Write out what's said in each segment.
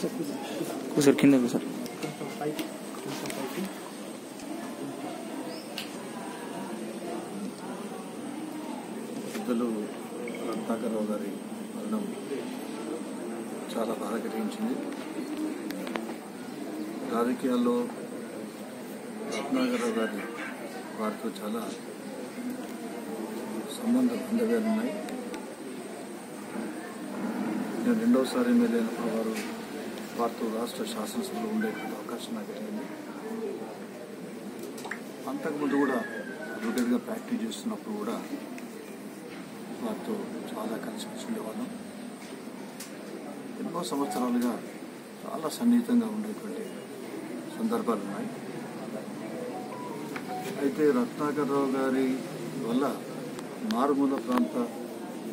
కూసారు కింద కూసారు. పెద్దలు రత్నాకరరావు గారి మరణం చాలా బాధ కలిగించింది. రాజకీయాల్లో రత్నాకరరావు గారి వారితో చాలా బాంధవ్యాలు ఉన్నాయి. నేను రెండవసారి ఎమ్మెల్యే అయినప్పుడు వారితో రాష్ట్ర శాసనసభలో ఉండేటువంటి అవకాశం నాకు కలిగింది. అంతకుముందు కూడా అడ్వకేట్గా ప్రాక్టీస్ చేస్తున్నప్పుడు కూడా వారితో చాలా కలిసి ఉండేవాళ్ళం. ఎన్నో సంవత్సరాలుగా చాలా సన్నిహితంగా ఉండేటువంటి సందర్భాలు ఉన్నాయి. అయితే రత్నాకరరావు గారి వల్ల మారుమూల ప్రాంత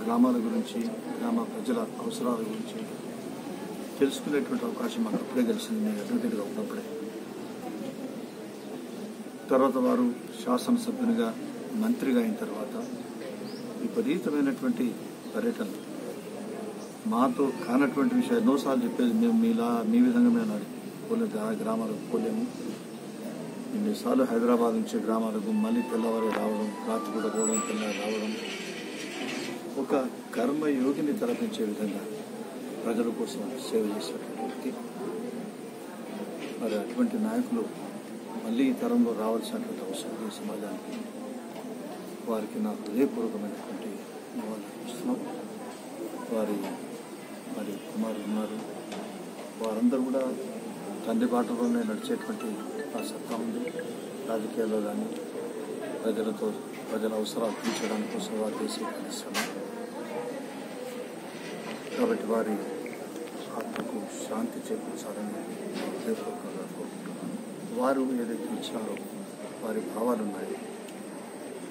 గ్రామాల గురించి, గ్రామ ప్రజల అవసరాల గురించి తెలుసుకునేటువంటి అవకాశం మాకు అప్పుడే కలిసింది, నేను అడ్వకేట్గా ఉన్నప్పుడే. తర్వాత వారు శాసనసభ్యునిగా, మంత్రిగా అయిన తర్వాత విపరీతమైనటువంటి పర్యటనలు, మాతో కానటువంటి విషయాలు ఎన్నోసార్లు చెప్పేది, మేము మీ విధంగా మేము పోలేదు, ఆ గ్రామాలకు పోలేము. ఎన్నిసార్లు హైదరాబాద్ నుంచి గ్రామాలకు మళ్ళీ తెల్లవారి రావడం, రాత్రి కూడా పోవడం, తెల్లవారి రావడం, ఒక కర్మయోగిని తలపించే విధంగా ప్రజల కోసం సేవ చేసేటువంటి వ్యక్తి. మరి అటువంటి నాయకులు మళ్ళీ ఈ తరంలో రావాల్సినటువంటి అవసరం ఈ సమాజానికి. వారికి నా హృదయపూర్వకమైనటువంటి నివాళులు అర్పిస్తున్నాం. మరి కుమారులు ఉన్నారు, వారందరూ కూడా తండ్రి బాటలోనే నడిచేటువంటి ఆ సత్తా ఉంది. రాజకీయాల్లో కానీ ప్రజల అవసరాలు తీర్చడానికి కోసం వారు చేసే పరిశ్రమ. కాబట్టి వారి ఆత్మకు శాంతి చేకూర్చాలని హృదయపూర్వకంగా కోరుకుంటున్నాను. వారు ఏదైతే ఇచ్చారో వారి భావాలు ఉన్నాయి,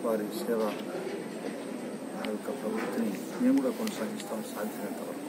వారి సేవ, ఆ యొక్క ప్రవృత్తిని మేము కూడా కొనసాగిస్తాం సాధ్యమైనంత వరకు.